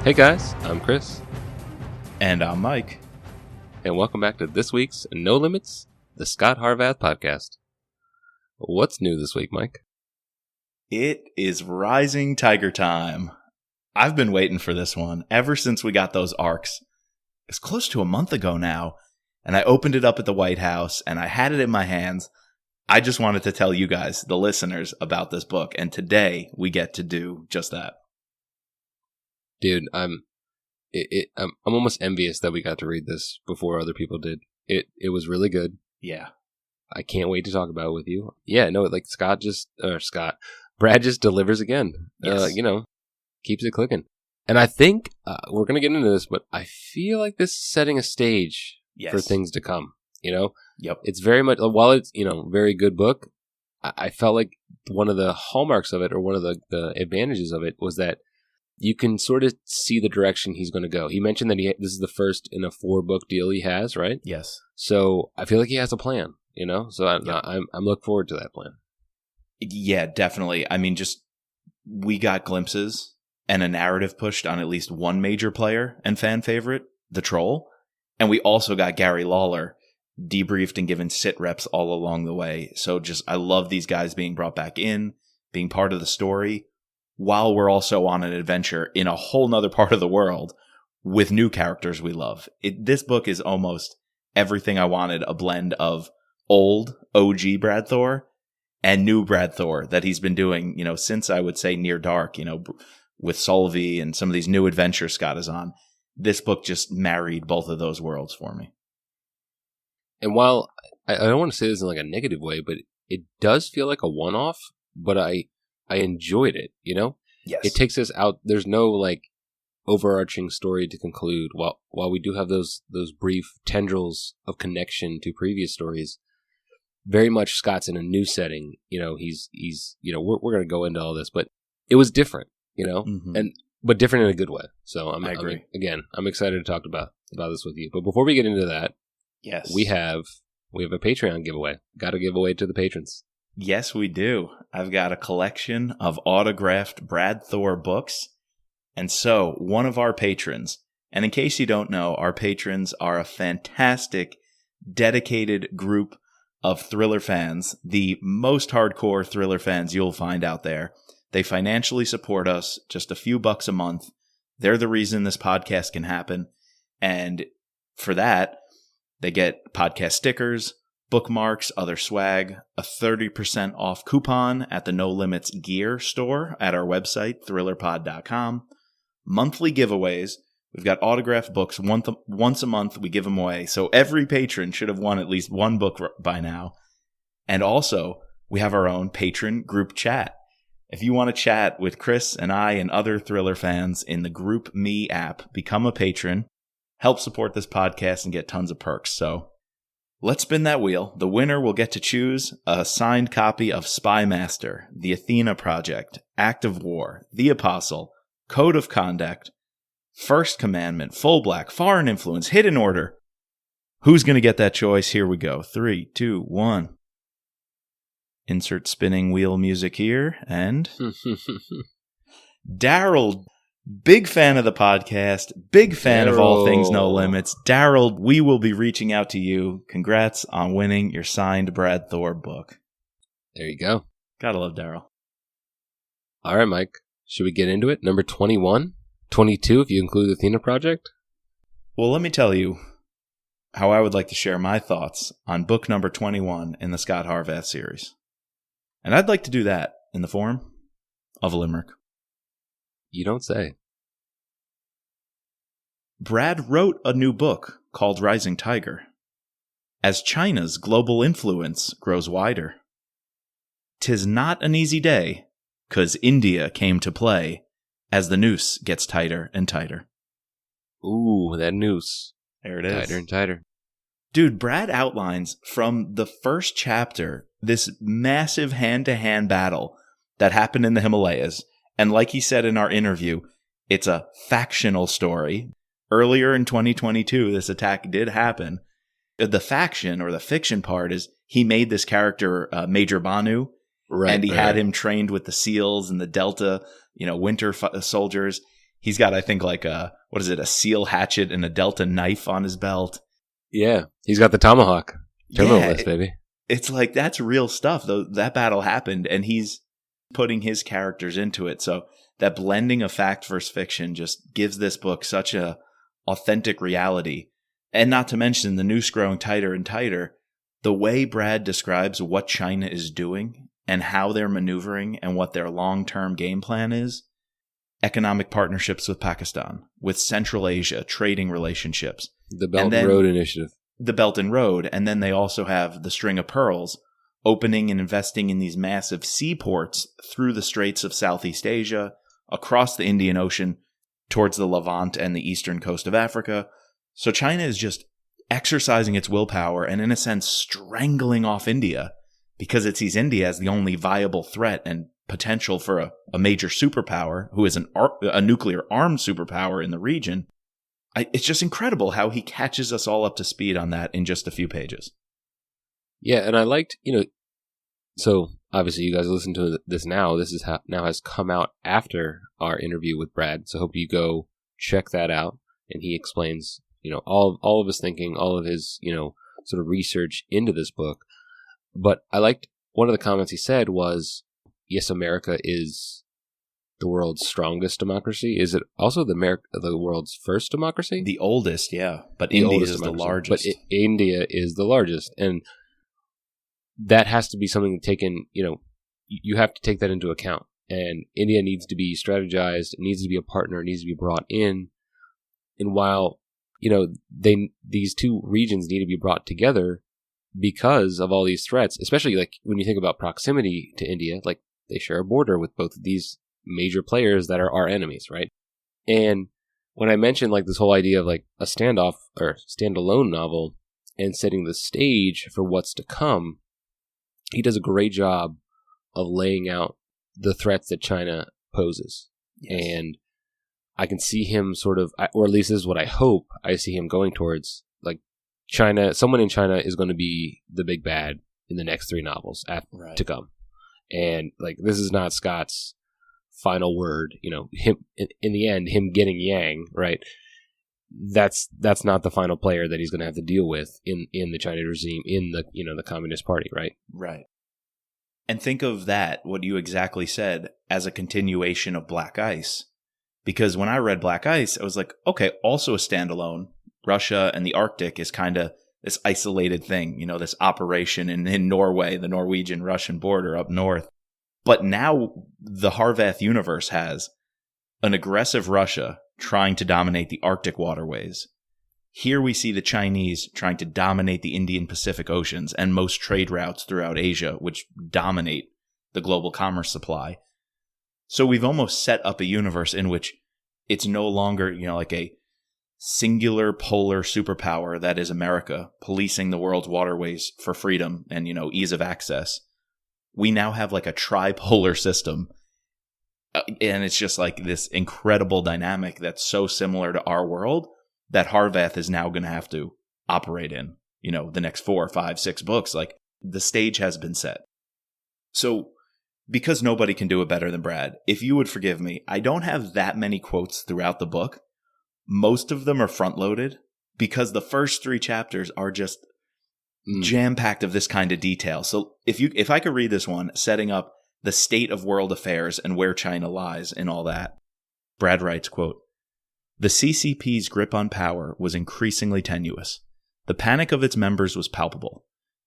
Hey guys, I'm Chris. And I'm Mike. And welcome back to this week's No Limits, the Scot Harvath podcast. What's new this week, Mike? It is Rising Tiger time. I've been waiting for this one ever since we got those arcs. It's close to a month ago now, and I opened it up at the White House, and I had it in my hands. I just wanted to tell you guys, the listeners, about this book, and today we get to do just that. Dude, I'm almost envious that we got to read this before other people did. It was really good. Yeah. I can't wait to talk about it with you. Yeah, no, like Brad just delivers again. Yes. Keeps it clicking. And I think we're going to get into this, but I feel like this is setting a stage for things to come. Yep. It's very much, while it's, very good book, I felt like one of the hallmarks of it, or one of the advantages of it, was that you can sort of see the direction he's going to go. He mentioned that this is the first in a 4-book deal he has, right? Yes. So I feel like he has a plan, So I'm looking forward to that plan. Yeah, definitely. I mean, we got glimpses and a narrative pushed on at least one major player and fan favorite, the Troll. And we also got Gary Lawler debriefed and given sit reps all along the way. So I love these guys being brought back in, being part of the story, while we're also on an adventure in a whole nother part of the world with new characters we love. This book is almost everything I wanted, a blend of old OG Brad Thor and new Brad Thor that he's been doing, since I would say Near Dark, with Solvay and some of these new adventures Scott is on. This book just married both of those worlds for me. And while I don't want to say this in like a negative way, but it does feel like a one-off, but I enjoyed it, Yes. It takes us out. There's no like overarching story to conclude. While we do have those brief tendrils of connection to previous stories, very much Scott's in a new setting. He's we're going to go into all this, but it was different, but different in a good way. So I agree. I'm excited to talk about this with you. But before we get into that, yes, we have a Patreon giveaway. Got to give away to the patrons. Yes, we do. I've got a collection of autographed Brad Thor books. And so, one of our patrons, and in case you don't know, our patrons are a fantastic, dedicated group of Thriller fans, the most hardcore Thriller fans you'll find out there. They financially support us, just a few bucks a month. They're the reason this podcast can happen. And for that, they get podcast stickers, bookmarks, other swag, a 30% off coupon at the No Limits gear store at our website, thrillerpod.com. Monthly giveaways. We've got autographed books. Once a month, we give them away. So every patron should have won at least one book by now. And also, we have our own patron group chat. If you want to chat with Chris and I and other Thriller fans in the Group Me app, become a patron, help support this podcast, and get tons of perks. So let's spin that wheel. The winner will get to choose a signed copy of Spy Master, The Athena Project, Act of War, The Apostle, Code of Conduct, First Commandment, Full Black, Foreign Influence, Hidden Order. Who's going to get that choice? Here we go. 3, 2, 1. Insert spinning wheel music here. And Daryl, big fan of the podcast, big fan of all things No Limits. Daryl, we will be reaching out to you. Congrats on winning your signed Brad Thor book. There you go. Gotta love Daryl. All right, Mike. Should we get into it? Number 21? 22 if you include the Athena Project? Well, let me tell you how I would like to share my thoughts on book number 21 in the Scot Harvath series. And I'd like to do that in the form of a limerick. You don't say. Brad wrote a new book called Rising Tiger. As China's global influence grows wider, 'tis not an easy day, 'cause India came to play as the noose gets tighter and tighter. Ooh, that noose. There it is. Tighter and tighter. Dude, Brad outlines from the first chapter this massive hand-to-hand battle that happened in the Himalayas. And like he said in our interview, it's a factional story. Earlier in 2022, this attack did happen. The faction or the fiction part is he made this character Major Banu, and he had him trained with the SEALs and the Delta, winter soldiers. He's got, I think, like a seal hatchet and a Delta knife on his belt. Yeah, he's got the tomahawk. Terminal list, baby. It's like, that's real stuff, though. That battle happened, and he's putting his characters into it. So that blending of fact versus fiction just gives this book such a authentic reality. And not to mention the noose growing tighter and tighter. The way Brad describes what China is doing and how they're maneuvering and what their long-term game plan is, economic partnerships with Pakistan, with Central Asia, trading relationships. The Belt and Road Initiative. The Belt and Road. And then they also have the String of Pearls, opening and investing in these massive seaports through the Straits of Southeast Asia, across the Indian Ocean, towards the Levant and the eastern coast of Africa. So China is just exercising its willpower and, in a sense, strangling off India because it sees India as the only viable threat and potential for a major superpower who is a nuclear-armed superpower in the region. It's just incredible how he catches us all up to speed on that in just a few pages. Yeah, and I liked, so obviously you guys listen to this now. This is now has come out after our interview with Brad, so hope you go check that out. And he explains, all of his thinking, all of his, sort of research into this book. But I liked one of the comments he said was, yes, America is the world's strongest democracy. Is it also the world's first democracy? The oldest, yeah. But India is the largest. But India is the largest. And that has to be something taken, you have to take that into account. And India needs to be strategized. It needs to be a partner. It needs to be brought in. And while, these two regions need to be brought together because of all these threats, especially like when you think about proximity to India, like they share a border with both of these major players that are our enemies, right? And when I mentioned like this whole idea of like a standoff or standalone novel and setting the stage for what's to come, he does a great job of laying out the threats that China poses. Yes. And I can see him sort of, or at least this is what I hope I see him going towards, like China, someone in China is going to be the big bad in the next 3 novels to come. And like, this is not Scott's final word, him in the end, him getting Yang, right? That's not the final player that he's going to have to deal with in the Chinese regime, in the, the Communist Party, right? Right. And think of that, what you exactly said, as a continuation of Black Ice. Because when I read Black Ice, I was like, okay, also a standalone. Russia and the Arctic is kind of this isolated thing, this operation in Norway, the Norwegian-Russian border up north. But now the Harvath universe has an aggressive Russia trying to dominate the Arctic waterways. Here we see the Chinese trying to dominate the Indian Pacific Oceans and most trade routes throughout Asia, which dominate the global commerce supply. So we've almost set up a universe in which it's no longer, like a singular polar superpower that is America policing the world's waterways for freedom and, ease of access. We now have like a tripolar system. And it's just like this incredible dynamic that's so similar to our world that Harvath is now going to have to operate in, the next 4, 5, 6 books. Like the stage has been set. So because nobody can do it better than Brad, if you would forgive me, I don't have that many quotes throughout the book. Most of them are front-loaded because the first 3 chapters are just jam-packed of this kind of detail. So if I could read this one, setting up the state of world affairs and where China lies and all that. Brad writes, quote, "The CCP's grip on power was increasingly tenuous. The panic of its members was palpable.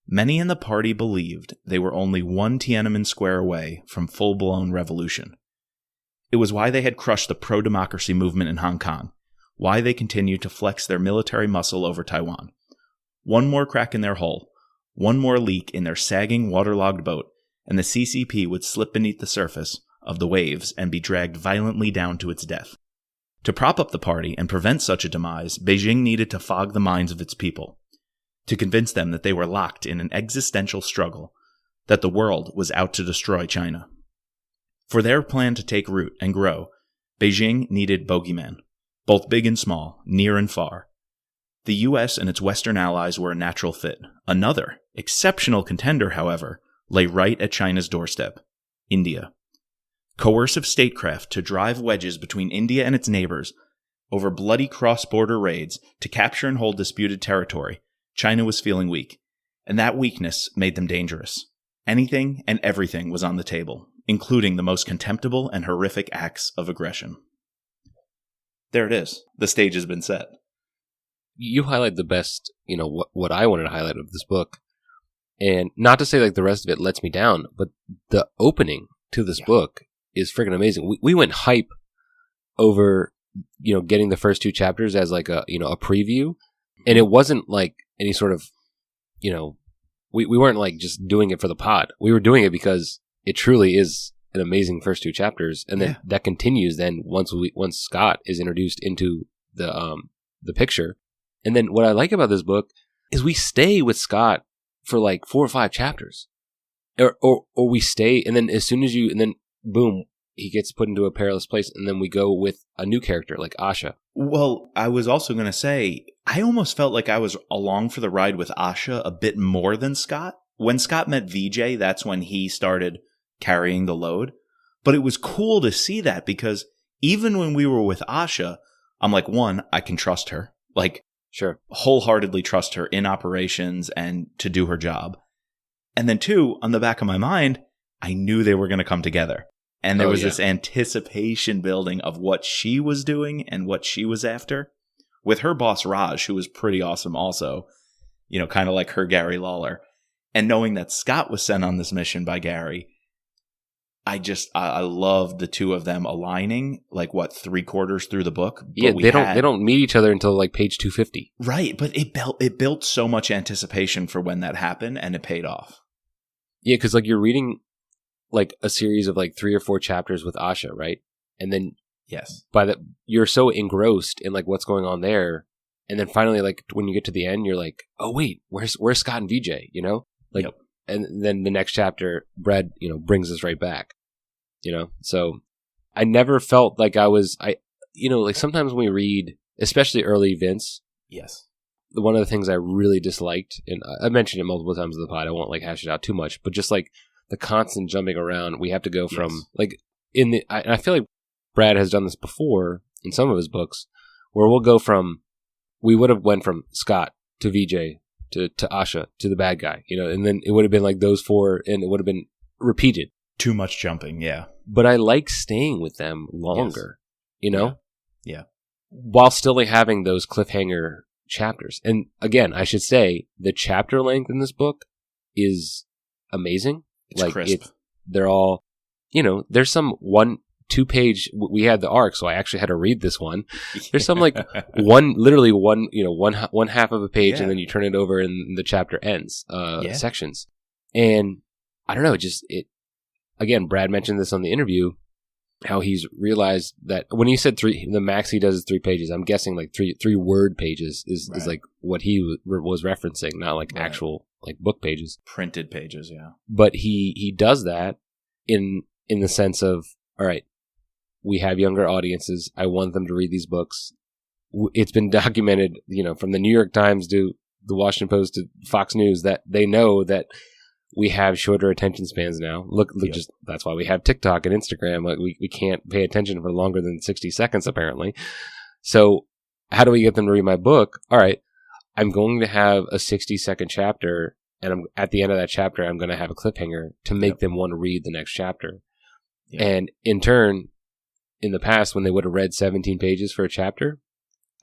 Many in the party believed they were only 1 Tiananmen Square away from full-blown revolution. It was why they had crushed the pro-democracy movement in Hong Kong, why they continued to flex their military muscle over Taiwan. One more crack in their hull, one more leak in their sagging, waterlogged boat, and the CCP would slip beneath the surface of the waves and be dragged violently down to its death. To prop up the party and prevent such a demise, Beijing needed to fog the minds of its people, to convince them that they were locked in an existential struggle, that the world was out to destroy China. For their plan to take root and grow, Beijing needed bogeymen, both big and small, near and far. The U.S. and its Western allies were a natural fit. Another, exceptional contender, however, lay right at China's doorstep, India. coercive statecraft to drive wedges between India and its neighbors over bloody cross-border raids to capture and hold disputed territory, China was feeling weak, and that weakness made them dangerous. Anything and everything was on the table, including the most contemptible and horrific acts of aggression. There it is. The stage has been set. You highlight the best, what I wanted to highlight of this book. And not to say like the rest of it lets me down, but the opening to this book is freaking amazing. We went hype over, getting the first 2 chapters as like a preview. And it wasn't like any sort of, we weren't like just doing it for the pod. We were doing it because it truly is an amazing first 2 chapters. And then that continues then once Scot is introduced into the picture. And then what I like about this book is we stay with Scot for like 4 or 5 chapters, or we stay, and then as soon as and then boom, he gets put into a perilous place, and then we go with a new character like Asha. Well, I was also going to say, I almost felt like I was along for the ride with Asha a bit more than Scot. When Scot met Vijay, that's when he started carrying the load. But it was cool to see that because even when we were with Asha, I'm like, 1, I can trust her. Like, sure, wholeheartedly trust her in operations and to do her job. And then 2, on the back of my mind, I knew they were going to come together. And there was this anticipation building of what she was doing and what she was after. With her boss, Raj, who was pretty awesome also, kind of like her Gary Lawler. And knowing that Scot was sent on this mission by Gary, I love the 2 of them aligning, like 3/4 through the book. Yeah, they don't meet each other until like page 250. Right, but it built so much anticipation for when that happened, and it paid off. Yeah, because like you're reading like a series of like 3 or 4 chapters with Asha, right? And then you're so engrossed in like what's going on there, and then finally like when you get to the end, you're like, oh wait, where's Scot and Vijay? And then the next chapter, Brad, brings us right back. So I never felt like like sometimes when we read, especially early Vince. Yes. One of the things I really disliked, and I mentioned it multiple times in the pod, I won't like hash it out too much, but just like the constant jumping around, we have to go from like I feel like Brad has done this before in some of his books where we would have went from Scot to Vijay to Asha to the bad guy, and then it would have been like those 4 and it would have been repeated. Too much jumping, yeah. But I like staying with them longer, Yeah. While still having those cliffhanger chapters. And again, I should say the chapter length in this book is amazing. It's crisp. They're all, there's some 1-2 page. We had the arc, so I actually had to read this one. There's some like literally one half of a page, and then you turn it over and the chapter ends. Sections, and I don't know, again, Brad mentioned this on the interview, how he's realized that when he said 3, the max he does is 3 pages. I'm guessing like 3 word pages is like what he was referencing, not like actual like book pages, printed pages. Yeah, but he does that in the sense of, all right, we have younger audiences. I want them to read these books. It's been documented, from the New York Times to the Washington Post to Fox News, that they know that we have shorter attention spans now. Look, just that's why we have TikTok and Instagram. Like we can't pay attention for longer than 60 seconds, apparently. So how do we get them to read my book? All right, I'm going to have a 60-second chapter, and at the end of that chapter, I'm going to have a cliffhanger to make them want to read the next chapter. Yep. And in turn, in the past, when they would have read 17 pages for a chapter,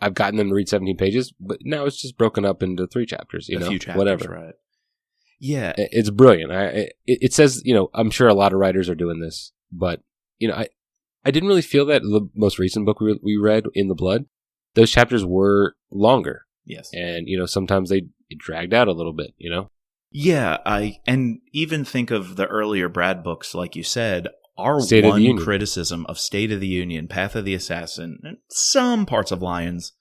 I've gotten them to read 17 pages, but now it's just broken up into 3 chapters, a few chapters, whatever. Right. Yeah. It's brilliant. It says, I'm sure a lot of writers are doing this, but, I didn't really feel that the most recent book we read, In the Blood, those chapters were longer. Yes. And, sometimes it dragged out a little bit, Yeah. And even think of the earlier Brad books, like you said, our one criticism of State of the Union, Path of the Assassin, and some parts of Lions,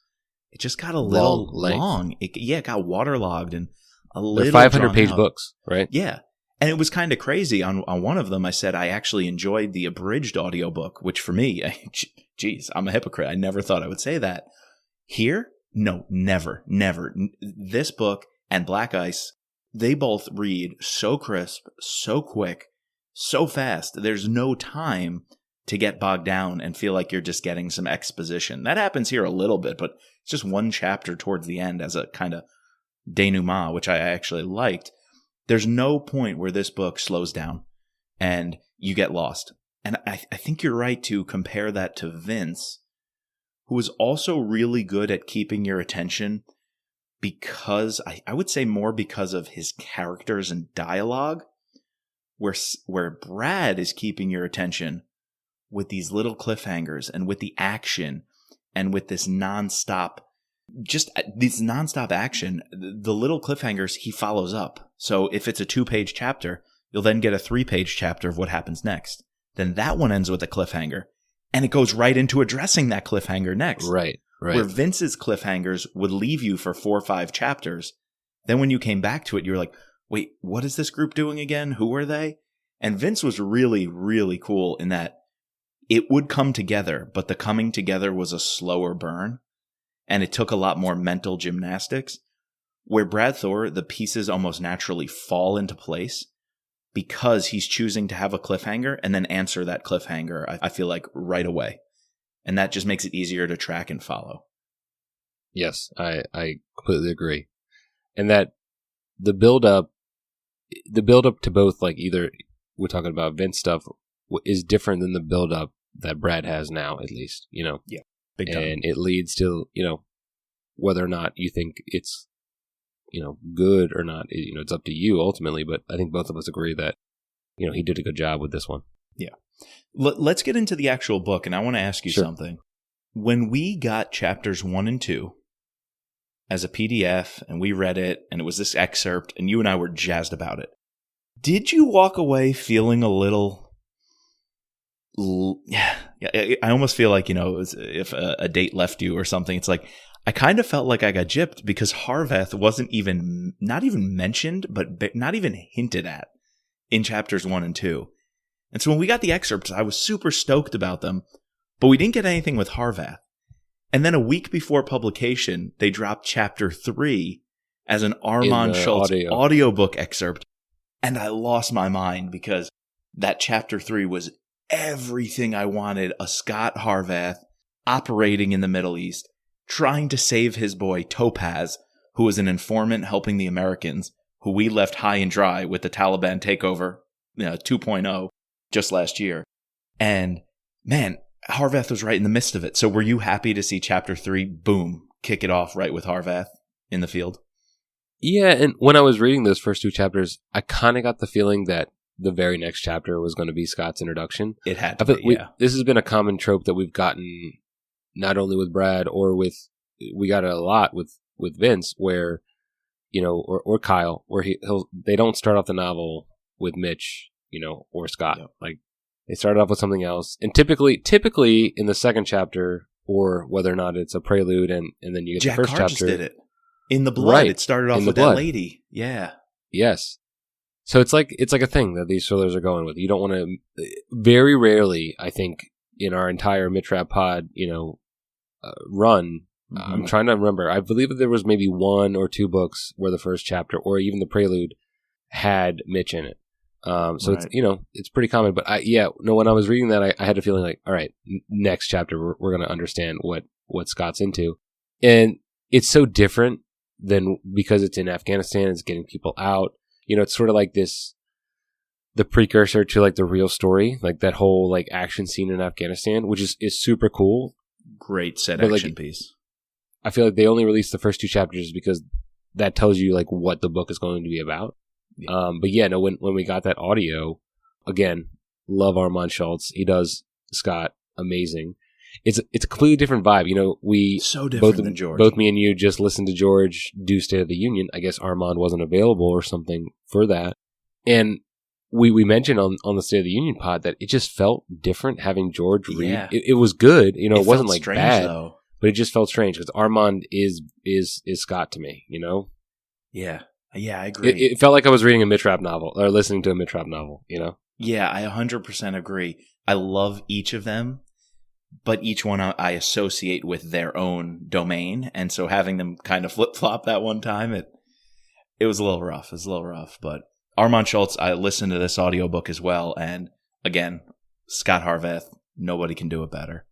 it just got a little long. It got waterlogged and a little. They're 500-page books, right? Yeah. And it was kind of crazy. On one of them, I said I actually enjoyed the abridged audiobook, which for me, geez, I'm a hypocrite. I never thought I would say that. Here? No, never. This book and Black Ice, they both read so crisp, so quick, so fast. There's no time to get bogged down and feel like you're just getting some exposition. That happens here a little bit, but it's just one chapter towards the end as a kind of denouement, which I actually liked. There's no point where this book slows down and you get lost. And I think you're right to compare that to Vince, who is also really good at keeping your attention because, I would say more because of his characters and dialogue, where Brad is keeping your attention with these little cliffhangers and with the action and with this nonstop action. The little cliffhangers he follows up. So if it's a 2-page chapter, you'll then get a 3-page chapter of what happens next. Then that one ends with a cliffhanger, and it goes right into addressing that cliffhanger next. Right. Where Vince's cliffhangers would leave you for 4 or 5 chapters. Then when you came back to it, you were like, wait, what is this group doing again? Who are they? And Vince was really, really cool in that it would come together, but the coming together was a slower burn, and it took a lot more mental gymnastics. Where Brad Thor, the pieces almost naturally fall into place because he's choosing to have a cliffhanger and then answer that cliffhanger, I feel like, right away. And that just makes it easier to track and follow. Yes, I completely agree. And that the build up to both, like, either we're talking about Vince stuff, is different than the build up that Brad has now, at least, you know? Yeah. Big time. And it leads to, you know, whether or not you think it's, you know, good or not, you know, it's up to you ultimately, but I think both of us agree that, you know, he did a good job with this one. Yeah. Let's get into the actual book, and I want to ask you something. When we got chapters 1 and 2 as a PDF, and we read it, and it was this excerpt, and you and I were jazzed about it, did you walk away feeling a little... Yeah, I almost feel like, you know, if a date left you or something, it's like, I kind of felt like I got gypped because Harvath wasn't not even mentioned, but not even hinted at in chapters 1 and 2. And so when we got the excerpts, I was super stoked about them, but we didn't get anything with Harvath. And then a week before publication, they dropped chapter 3 as an Armand Schultz audiobook excerpt. And I lost my mind because that chapter 3 was everything I wanted a Scot Harvath operating in the Middle East, trying to save his boy Topaz, who was an informant helping the Americans, who we left high and dry with the Taliban takeover, 2.0, just last year. And man, Harvath was right in the midst of it. So were you happy to see chapter 3, boom, kick it off right with Harvath in the field? Yeah, and when I was reading those first 2 chapters, I kind of got the feeling that the very next chapter was going to be Scott's introduction. It had to be, yeah. This has been a common trope that we've gotten not only with Brad we got it a lot with Vince, where, you know, or Kyle, where they don't start off the novel with Mitch, you know, or Scott. Yeah. Like, they start off with something else. And typically in the second chapter, or whether or not it's a prelude and then you get Jack the first Carr chapter. Just did it. In the Blood. Right. It started off with that lady. Yeah. Yes. So it's like a thing that these thrillers are going with. You don't want to. Very rarely, I think, in our entire Mitrap pod, you know, run. Mm-hmm. I'm trying to remember. I believe that there was maybe 1 or 2 books where the first chapter or even the prelude had Mitch in it. So right. It's, you know, it's pretty common. But when I was reading that, I had a feeling like, all right, next chapter we're going to understand what Scott's into, and it's so different than because it's in Afghanistan. It's getting people out. You know, it's sort of like the precursor to like the real story, like that whole like action scene in Afghanistan, which is super cool. Great set action piece. I feel like they only released the first 2 chapters because that tells you like what the book is going to be about. Yeah. But yeah, no, when we got that audio, again, love Armand Schultz. He does Scott amazing. It's a completely different vibe. You know, so different than George. Both me and you just listened to George do State of the Union. I guess Armand wasn't available or something for that. And we mentioned on the State of the Union pod that it just felt different having George read. Yeah. It was good. You know, it wasn't like strange, bad, though. But it just felt strange because Armand is Scott to me, you know? Yeah. Yeah, I agree. It felt like I was reading a Mitrap novel or listening to a Mitrap novel, you know? Yeah, I 100% agree. I love each of them, but each one I associate with their own domain. And so having them kind of flip-flop that one time, it was a little rough. It was a little rough. But Armand Schultz, I listened to this audiobook as well. And again, Scott Harvath, Nobody can do it better.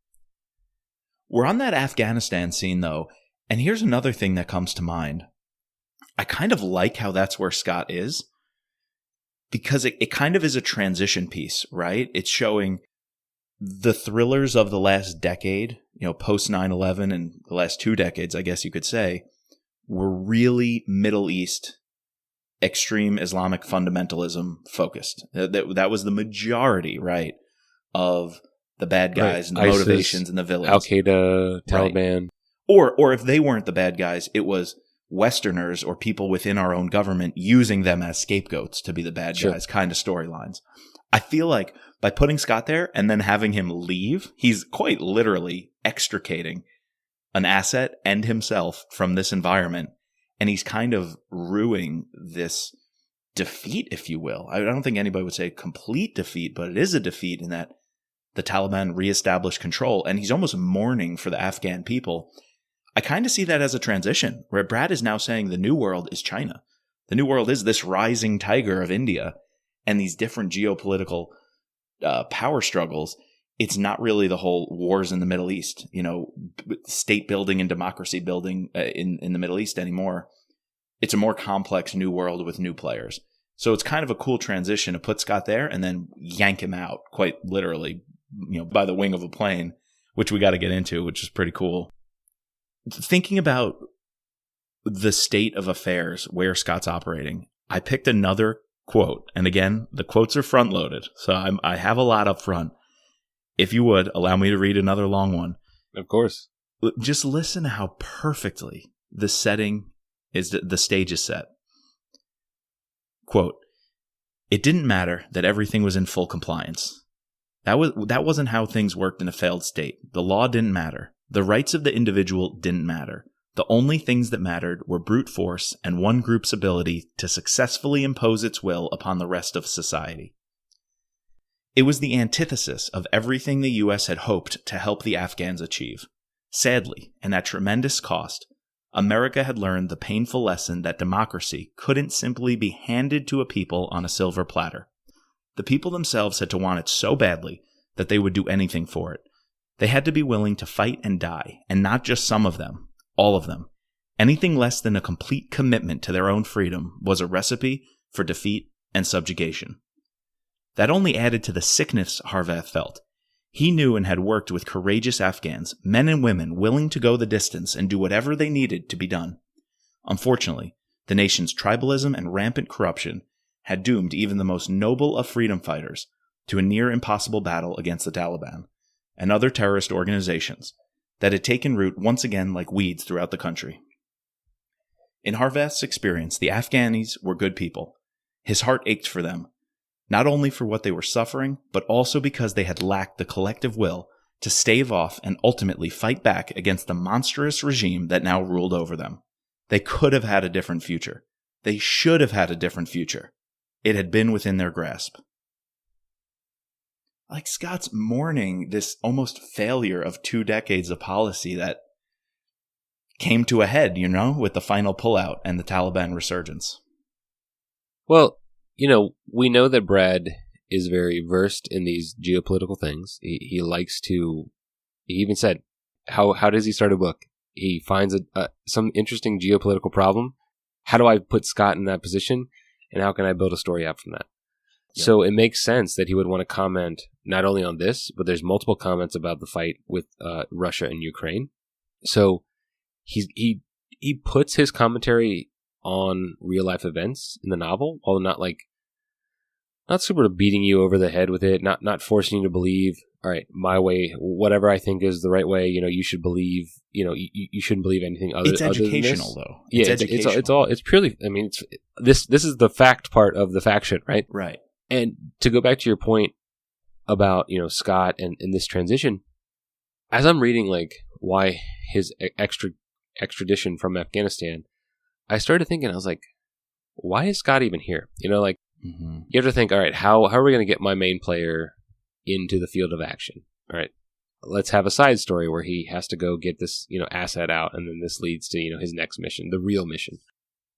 We're on that Afghanistan scene, though, and here's another thing that comes to mind. I kind of like how that's where Scot is, because it kind of is a transition piece, right? It's showing the thrillers of the last decade, post 9/11 and the last 2 decades, I guess you could say, were really Middle East extreme Islamic fundamentalism focused. That was the majority, right, of the bad guys and the ISIS, motivations and the villains. Al-Qaeda, Taliban. Right. Or if they weren't the bad guys, it was Westerners or people within our own government using them as scapegoats to be the bad guys kind of storylines. I feel like by putting Scot there and then having him leave, he's quite literally extricating an asset and himself from this environment. And he's kind of ruining this defeat, if you will. I don't think anybody would say complete defeat, but it is a defeat in that the Taliban reestablished control. And he's almost mourning for the Afghan people. I kind of see that as a transition, where Brad is now saying the new world is China. The new world is this rising tiger of India and these different geopolitical power struggles. It's not really the whole wars in the Middle East, state building and democracy building in the Middle East anymore. It's a more complex new world with new players. So it's kind of a cool transition to put Scot there and then yank him out, quite literally, by the wing of a plane, which we got to get into, which is pretty cool. Thinking about the state of affairs where Scot's operating, I picked another quote. And again, the quotes are front loaded. So I have a lot up front. If you would, allow me to read another long one. Of course. Just listen to how perfectly the setting is, the stage is set. Quote, "It didn't matter that everything was in full compliance. That wasn't how things worked in a failed state. The law didn't matter. The rights of the individual didn't matter. The only things that mattered were brute force and one group's ability to successfully impose its will upon the rest of society. It was the antithesis of everything the U.S. had hoped to help the Afghans achieve. Sadly, and at tremendous cost, America had learned the painful lesson that democracy couldn't simply be handed to a people on a silver platter. The people themselves had to want it so badly that they would do anything for it. They had to be willing to fight and die, and not just some of them, all of them. Anything less than a complete commitment to their own freedom was a recipe for defeat and subjugation. That only added to the sickness Harvath felt. He knew and had worked with courageous Afghans, men and women willing to go the distance and do whatever they needed to be done. Unfortunately, the nation's tribalism and rampant corruption had doomed even the most noble of freedom fighters to a near impossible battle against the Taliban and other terrorist organizations that had taken root once again like weeds throughout the country. In Harvath's experience, the Afghanis were good people. His heart ached for them, not only for what they were suffering, but also because they had lacked the collective will to stave off and ultimately fight back against the monstrous regime that now ruled over them. They could have had a different future. They should have had a different future. It had been within their grasp. Like Scot's mourning this almost failure of 2 decades of policy that came to a head, with the final pullout and the Taliban resurgence. Well, we know that Brad is very versed in these geopolitical things. He likes to, he even said, how does he start a book? He finds some interesting geopolitical problem. How do I put Scot in that position? And how can I build a story out from that? Yep. So it makes sense that he would want to comment not only on this, but there's multiple comments about the fight with Russia and Ukraine. So he puts his commentary on real life events in the novel, although not super beating you over the head with it, not forcing you to believe, all right, my way, whatever I think is the right way, you should believe, you shouldn't believe anything other. It's educational, though. It's purely. I mean, this is the fact part of the faction, right? Right. And to go back to your point about Scot and this transition, as I'm reading why his extradition from Afghanistan, I started thinking, I was like, why is Scot even here? Mm-hmm. You have to think, all right, how are we going to get my main player into the field of action? All right, let's have a side story where he has to go get this, asset out, and then this leads to, his next mission, the real mission.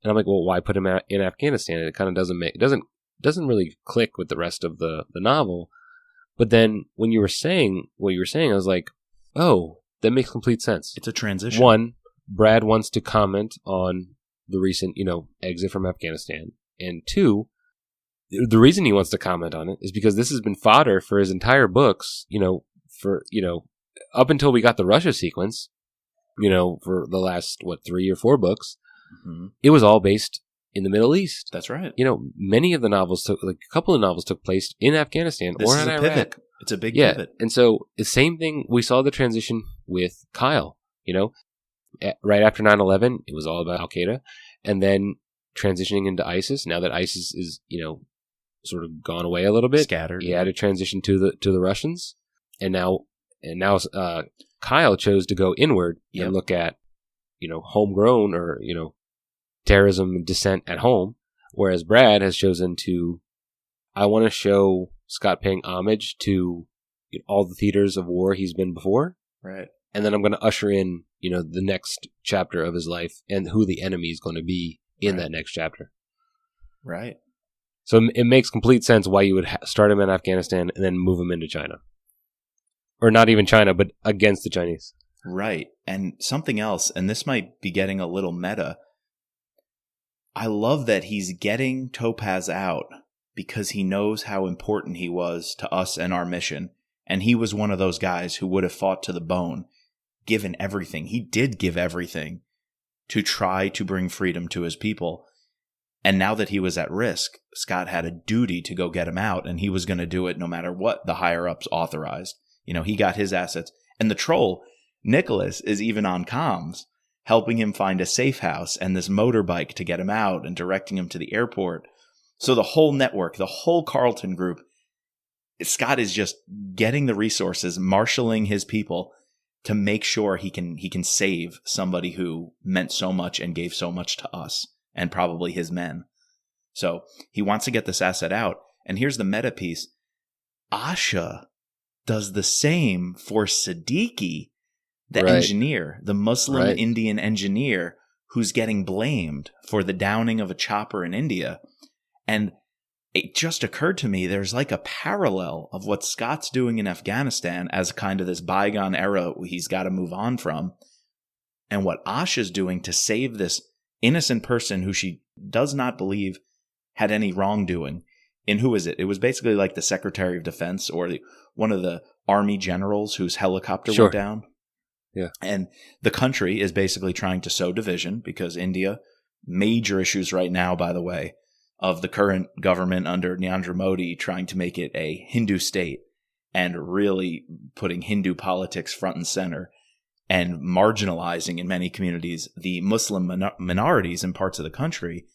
And I'm like, well, why put him in Afghanistan? And it kind of doesn't really click with the rest of the novel. But then when you were saying what you were saying, I was like, oh, that makes complete sense. It's a transition. One, Brad wants to comment on the recent, exit from Afghanistan. And two, the reason he wants to comment on it is because this has been fodder for his entire books, up until we got the Russia sequence, for the last, 3 or 4 books. Mm-hmm. It was all based in the Middle East. That's right. Many of the novels a couple of novels took place in Afghanistan or in Iraq. Pivot. It's a big pivot. And so the same thing, we saw the transition with Kyle, right after 9/11, it was all about Al-Qaeda, and then transitioning into ISIS. Now that ISIS is, sort of gone away a little bit, scattered. He had to transition to the Russians, and now Kyle chose to go inward and look at, homegrown or terrorism and dissent at home, whereas Brad has chosen to, I want to show Scott paying homage to all the theaters of war he's been before, right? And then I'm going to usher in, the next chapter of his life and who the enemy is going to be in that next chapter. Right. So it makes complete sense why you would start him in Afghanistan and then move him into China. Or not even China, but against the Chinese. Right. And something else, and this might be getting a little meta. I love that he's getting Topaz out because he knows how important he was to us and our mission. And he was one of those guys who would have fought to the bone, given everything. He did give everything to try to bring freedom to his people. And now that he was at risk, Scott had a duty to go get him out, and he was going to do it no matter what the higher-ups authorized. He got his assets. And the troll, Nicholas, is even on comms, helping him find a safe house and this motorbike to get him out and directing him to the airport. So the whole network, the whole Carlton group, Scott is just getting the resources, marshaling his people to make sure he can save somebody who meant so much and gave so much to us and probably his men. So he wants to get this asset out. And here's the meta piece. Asha does the same for Siddiqui, the engineer, the Muslim Indian engineer who's getting blamed for the downing of a chopper in India. And it just occurred to me there's like a parallel of what Scott's doing in Afghanistan as kind of this bygone era he's got to move on from, and what Asha's doing to save this innocent person who she does not believe had any wrongdoing. And who is it? It was basically like the Secretary of Defense or one of the Army generals whose helicopter went down. Yeah. And the country is basically trying to sow division because India, major issues right now, by the way, of the current government under Narendra Modi trying to make it a Hindu state and really putting Hindu politics front and center and marginalizing in many communities the Muslim minorities in parts of the country.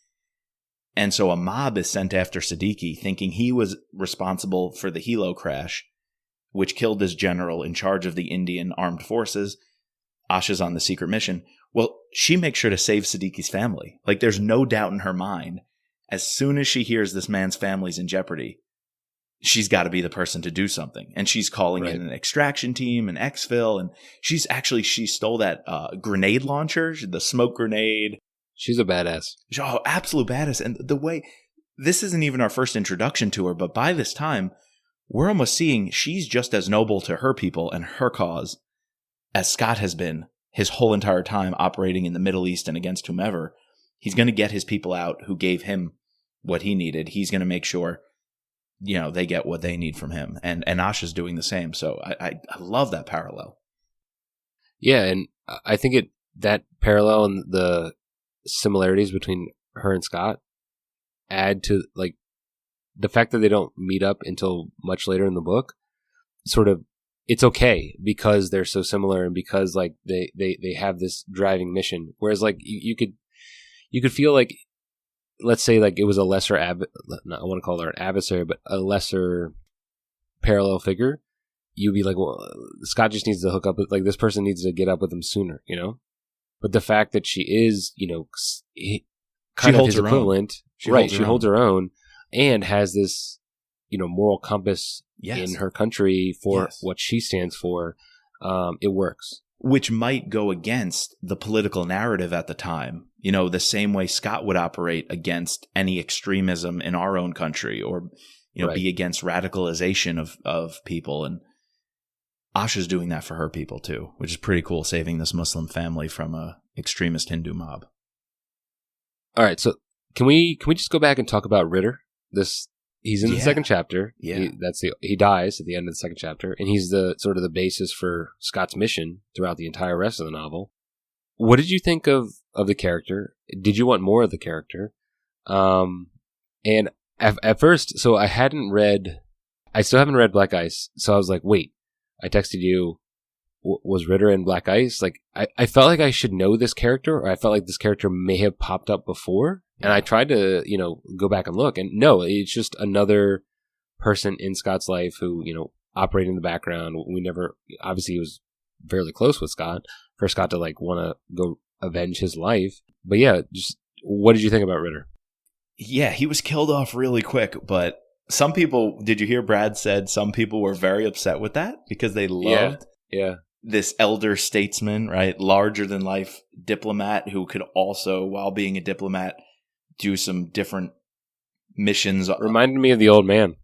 And so a mob is sent after Siddiqui, thinking he was responsible for the helo crash, which killed this general in charge of the Indian armed forces. Asha's on the secret mission. Well, she makes sure to save Siddiqui's family. Like, there's no doubt in her mind. As soon as she hears this man's family's in jeopardy, she's got to be the person to do something. And she's calling in an extraction team, an exfil, and she stole that grenade launcher, the smoke grenade. She's a badass. Oh, absolute badass. And the way, this isn't even our first introduction to her, but by this time, we're almost seeing she's just as noble to her people and her cause as Scott has been his whole entire time operating in the Middle East and against whomever. He's going to get his people out who gave him what he needed. He's going to make sure, they get what they need from him. And Asha's doing the same. So I love that parallel. Yeah, and I think that parallel and the similarities between her and Scott add to, like, the fact that they don't meet up until much later in the book. Sort of, it's okay because they're so similar and because, like, they have this driving mission. Whereas, like, you could feel like, let's say, like, it was a lesser I want to call her an adversary, but a lesser parallel figure. You'd be like, well, Scott just needs to hook up with, like, this person needs to get up with him sooner, But the fact that she is, kind of his equivalent, she holds her own, and has this, moral compass in her country for what she stands for. It works. Which might go against the political narrative at the time, the same way Scott would operate against any extremism in our own country or, right. Be against radicalization of people. And Asha's doing that for her people too, which is pretty cool, saving this Muslim family from a extremist Hindu mob. All right, so can we just go back and talk about Ritter? He's in the second chapter. Yeah. He dies at the end of the second chapter, and he's the sort of the basis for Scott's mission throughout the entire rest of the novel. What did you think of the character? Did you want more of the character? And at first, so I still haven't read Black Ice, so I was like, wait, I texted you, was Ritter in Black Ice? Like, I felt like I should know this character, or I felt like this character may have popped up before. And I tried to, go back and look, and no, it's just another person in Scott's life who, operated in the background. Obviously he was fairly close with Scott, for Scott to want to go avenge his life. But yeah, just what did you think about Ritter? Yeah, he was killed off really quick, but some people, did you hear Brad said some people were very upset with that because they loved this elder statesman, right? Larger than life diplomat who could also, while being a diplomat, do some different missions. Reminded me of the old man.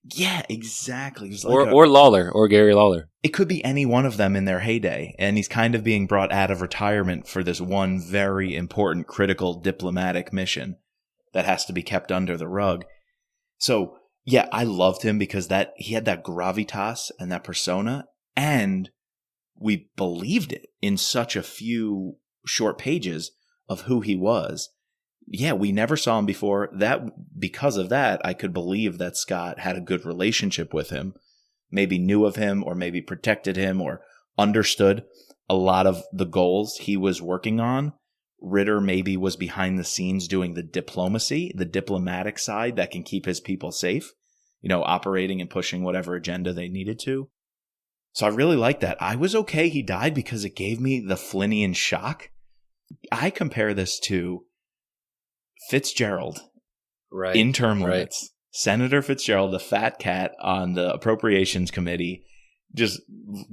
Yeah, exactly. Or Lawler, or Gary Lawler. It could be any one of them in their heyday, and he's kind of being brought out of retirement for this one very important, critical diplomatic mission that has to be kept under the rug. So, yeah, I loved him because he had that gravitas and that persona, and we believed it in such a few short pages of who he was. Yeah, we never saw him before. Because of that, I could believe that Scott had a good relationship with him, maybe knew of him, or maybe protected him, or understood a lot of the goals he was working on. Ritter maybe was behind the scenes doing the diplomacy, the diplomatic side that can keep his people safe, operating and pushing whatever agenda they needed to. So I really liked that. I was okay he died because it gave me the Flynnian shock. I compare this to Fitzgerald, right? In term limits. Right. Senator Fitzgerald, the fat cat on the Appropriations Committee, just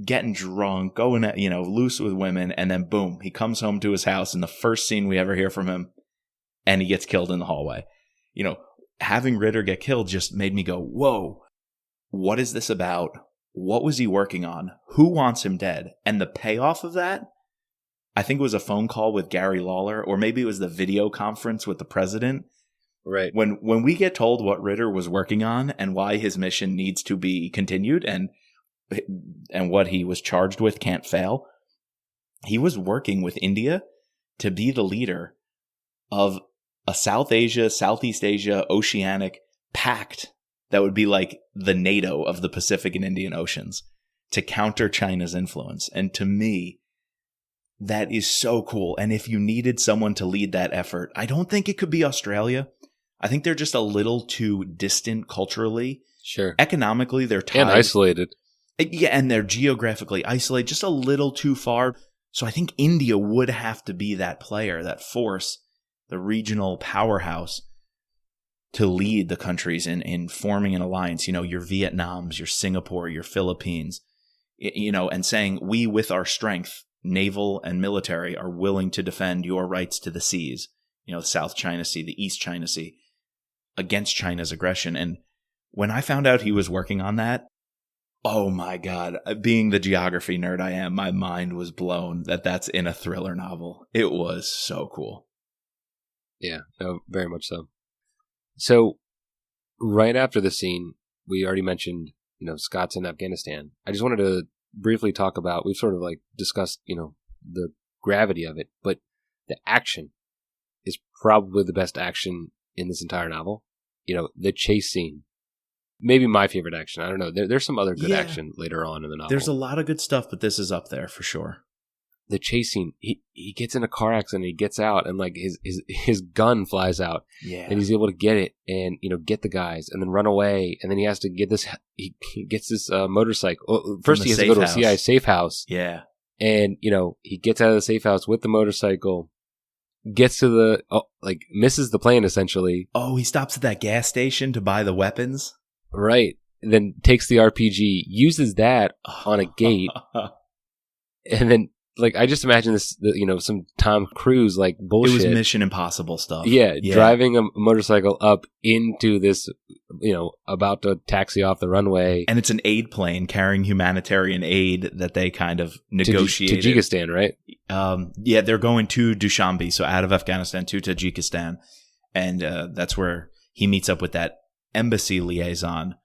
getting drunk, going loose with women, and then boom, he comes home to his house, and the first scene we ever hear from him, and he gets killed in the hallway. Having Ritter get killed just made me go, whoa, what is this about? What was he working on? Who wants him dead? And the payoff of that, I think it was a phone call with Gary Lawler, or maybe it was the video conference with the president. Right. When we get told what Ritter was working on and why his mission needs to be continued and what he was charged with can't fail, he was working with India to be the leader of a South Asia, Southeast Asia, Oceanic pact that would be like the NATO of the Pacific and Indian Oceans to counter China's influence. And to me, that is so cool. And if you needed someone to lead that effort, I don't think it could be Australia. I think they're just a little too distant culturally. Sure. Economically, they're tied. And isolated. Yeah, and they're geographically isolated, just a little too far. So I think India would have to be that player, that force, the regional powerhouse to lead the countries in forming an alliance. Your Vietnams, your Singapore, your Philippines, and saying, we with our strength, naval and military, are willing to defend your rights to the seas, the South China Sea, the East China Sea, against China's aggression. And when I found out he was working on that, oh my God, being the geography nerd I am, my mind was blown that that's in a thriller novel. It was so cool. Yeah, no, very much so. So right after the scene, we already mentioned, Scott's in Afghanistan. I just wanted to briefly talk about, we've sort of discussed, the gravity of it, but the action is probably the best action in this entire novel. The chase scene, maybe my favorite action. I don't know. There's some other good action later on in the novel. There's a lot of good stuff, but this is up there for sure. The chase scene, he gets in a car accident, he gets out, and his gun flies out, and he's able to get it and get the guys and then run away, and then he has to get this. He gets this motorcycle. Well, first he has to go to a CIA safe house. Yeah, and he gets out of the safe house with the motorcycle, gets to the misses the plane essentially. Oh, he stops at that gas station to buy the weapons. Right, and then takes the RPG, uses that on a gate, and then like I just imagine this, some Tom Cruise like bullshit. It was Mission Impossible stuff. Yeah, driving a motorcycle up into this, about to taxi off the runway. And it's an aid plane carrying humanitarian aid that they kind of negotiated. Tajikistan, right? Yeah, they're going to Dushanbe, so out of Afghanistan to Tajikistan. And that's where he meets up with that embassy liaison,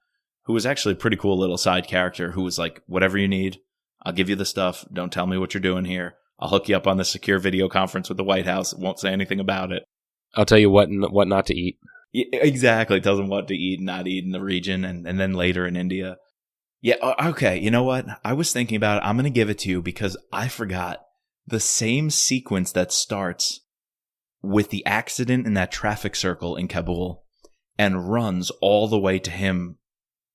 who was actually a pretty cool little side character, who was like, whatever you need, I'll give you the stuff. Don't tell me what you're doing here. I'll hook you up on the secure video conference with the White House. Won't say anything about it. I'll tell you what not to eat. Yeah, exactly. Tells them what to eat and not eat in the region, and then later in India. Yeah, okay. You know what? I was thinking about it. I'm going to give it to you because I forgot the same sequence that starts with the accident in that traffic circle in Kabul and runs all the way to him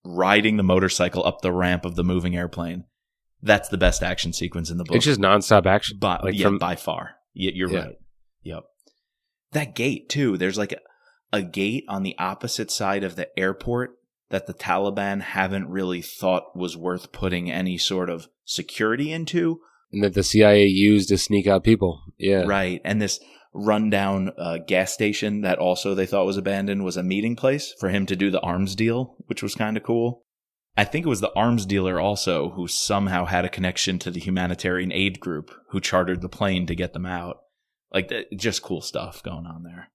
riding the motorcycle up the ramp of the moving airplane. That's the best action sequence in the book. It's just nonstop action. By far. You're right. Yep. That gate, too. There's like a gate on the opposite side of the airport that the Taliban haven't really thought was worth putting any sort of security into. And that the CIA used to sneak out people. Yeah. Right. And this rundown gas station that also they thought was abandoned was a meeting place for him to do the arms deal, which was kind of cool. I think it was the arms dealer also who somehow had a connection to the humanitarian aid group who chartered the plane to get them out. Like, just cool stuff going on there.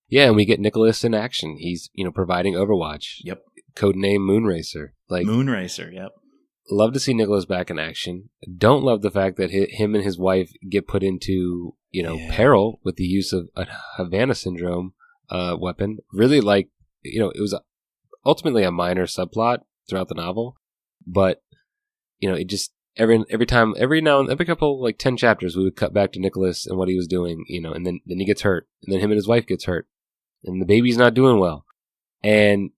Yeah, and we get Nicholas in action. He's, providing Overwatch. Yep. Codename Moonracer. Moonracer, yep. Love to see Nicholas back in action. Don't love the fact that him and his wife get put into, peril with the use of a Havana Syndrome weapon. Really it was ultimately a minor subplot throughout the novel, but it just every couple 10 chapters we would cut back to Nicholas and what he was doing, and then he gets hurt, and then him and his wife gets hurt, and the baby's not doing well, and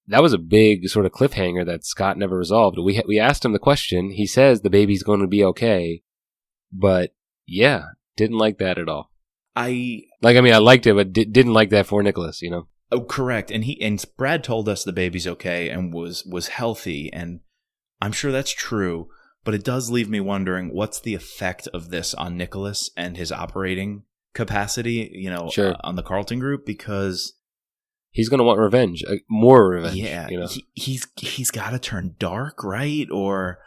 that was a big sort of cliffhanger that Scott never resolved. We asked him the question. He says the baby's going to be okay, but didn't like that at all. I liked it, but didn't like that for Nicholas, Oh, correct. And Brad told us the baby's okay and was healthy, and I'm sure that's true, but it does leave me wondering what's the effect of this on Nicholas and his operating capacity, sure. On the Carlton Group, because he's going to want revenge, more revenge. Yeah, he's got to turn dark, right? Or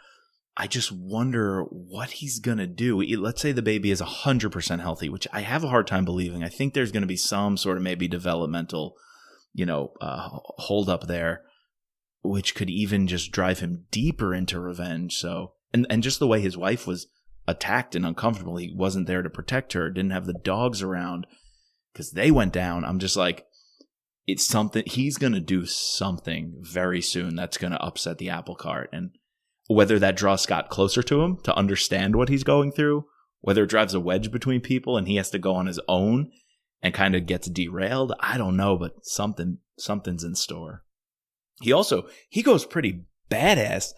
I just wonder what he's going to do. Let's say the baby is 100% healthy, which I have a hard time believing. I think there's going to be some sort of maybe developmental hold up there, which could even just drive him deeper into revenge. So, and just the way his wife was attacked and uncomfortable, he wasn't there to protect her, didn't have the dogs around because they went down. I'm just like, it's something, he's going to do something very soon that's going to upset the apple cart. And whether that draws Scott closer to him to understand what he's going through, whether it drives a wedge between people and he has to go on his own and kind of gets derailed, I don't know, but something's in store. He goes pretty badass.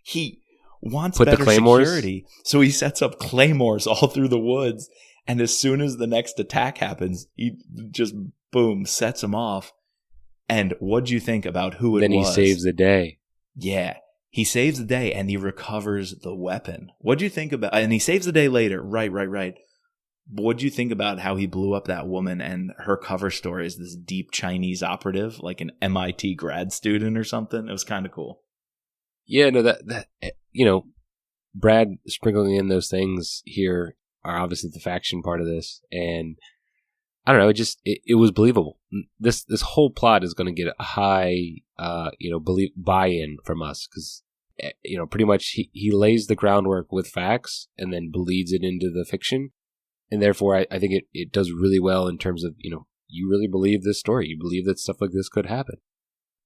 He wants better security, so he sets up claymores all through the woods, and as soon as the next attack happens, he just, boom, sets him off. And what'd you think about who it was? Then he saves the day. Yeah. He saves the day, and he recovers the weapon. What'd you think about... And he saves the day later. Right. What'd you think about how he blew up that woman and her cover story is this deep Chinese operative, like an MIT grad student or something? It was kind of cool. Yeah, no, that Brad sprinkling in those things here are obviously the faction part of this, and I don't know, it was believable. This whole plot is going to get a high buy-in from us because pretty much he lays the groundwork with facts and then bleeds it into the fiction, and therefore I think it does really well in terms of you really believe this story, you believe that stuff like this could happen.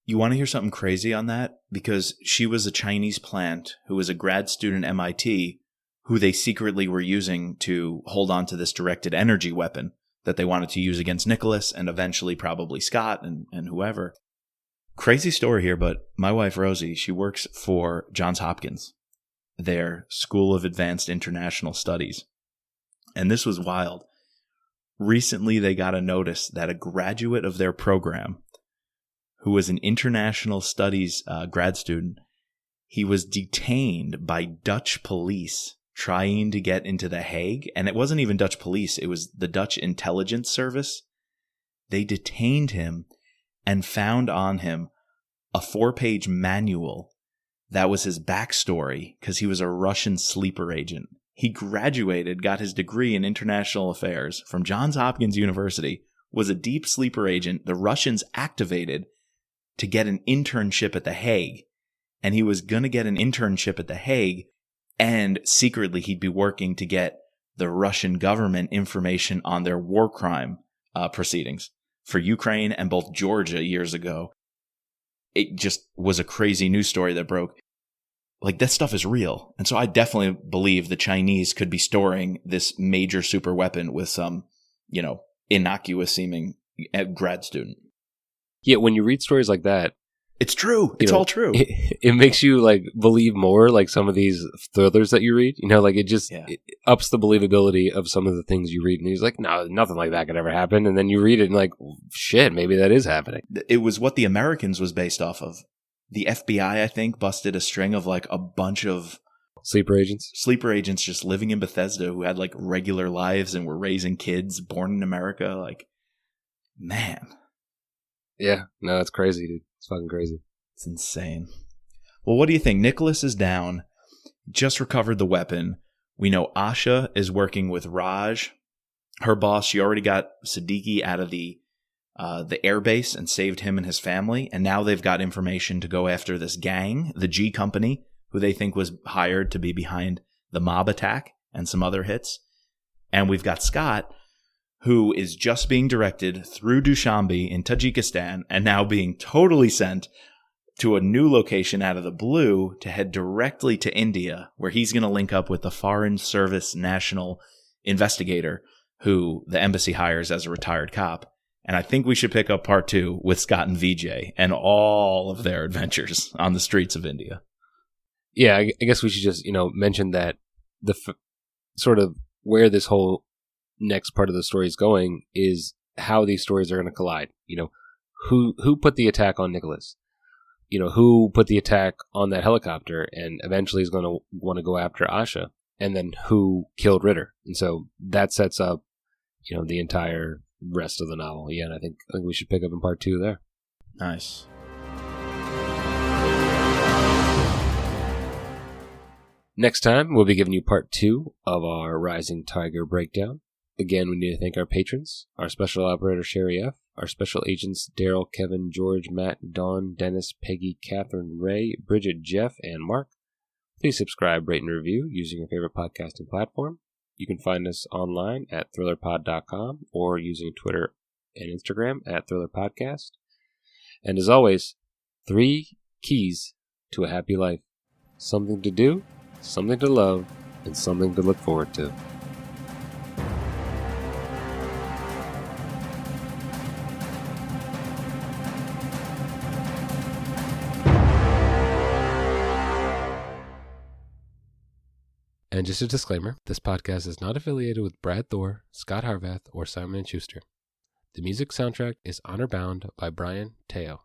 You want to hear something crazy on that? Because she was a Chinese plant who was a grad student at MIT who they secretly were using to hold on to this directed energy weapon that they wanted to use against Nicholas and eventually probably Scott and whoever. Crazy story here, but my wife Rosie, she works for Johns Hopkins, their School of Advanced International Studies. And this was wild. Recently, they got a notice that a graduate of their program, who was an international studies grad student, he was detained by Dutch police trying to get into The Hague. And it wasn't even Dutch police. It was the Dutch intelligence service. They detained him and found on him a 4-page manual that was his backstory because he was a Russian sleeper agent. He graduated, got his degree in international affairs from Johns Hopkins University, was a deep sleeper agent the Russians activated to get an internship at The Hague. And he was going to get an internship at The Hague, and secretly he'd be working to get the Russian government information on their war crime proceedings for Ukraine and both Georgia years ago. It just was a crazy news story that broke. Like, that stuff is real. And so I definitely believe the Chinese could be storing this major super weapon with some, innocuous seeming grad student. Yeah, when you read stories like that, it's true. It's all true. It makes you believe more, some of these thrillers that you read. It ups the believability of some of the things you read. And he's like, no, nothing like that could ever happen. And then you read it and shit, maybe that is happening. It was what The Americans was based off of. The FBI, I think, busted a string of a bunch of sleeper agents just living in Bethesda who had regular lives and were raising kids born in America. Man. Yeah, no, that's crazy, dude. It's fucking crazy. It's insane. Well, what do you think? Nicholas is down, just recovered the weapon. We know Asha is working with Raj, her boss. She already got Siddiqui out of the airbase and saved him and his family. And now they've got information to go after this gang, the G Company, who they think was hired to be behind the mob attack and some other hits. And we've got Scot, who is just being directed through Dushanbe in Tajikistan and now being totally sent to a new location out of the blue to head directly to India, where he's going to link up with the Foreign Service National Investigator, who the embassy hires as a retired cop. And I think we should pick up part 2 with Scot and Vijay and all of their adventures on the streets of India. Yeah, I guess we should just, mention that sort of where this whole next part of the story is going is how these stories are going to collide. Who put the attack on Nicholas? Who put the attack on that helicopter and eventually is going to want to go after Asha? And then who killed Ritter? And so that sets up, the entire rest of the novel. Yeah, and I think we should pick up in part 2 there. Nice. Next time, we'll be giving you part 2 of our Rising Tiger breakdown. Again, we need to thank our patrons, our special operator, Sherry F., our special agents, Daryl, Kevin, George, Matt, Dawn, Dennis, Peggy, Catherine, Ray, Bridget, Jeff, and Mark. Please subscribe, rate, and review using your favorite podcasting platform. You can find us online at thrillerpod.com or using Twitter and Instagram at thrillerpodcast. And as always, 3 keys to a happy life. Something to do, something to love, and something to look forward to. And just a disclaimer, this podcast is not affiliated with Brad Thor, Scott Harvath, or Simon & Schuster. The music soundtrack is Honor Bound by Brian Teo.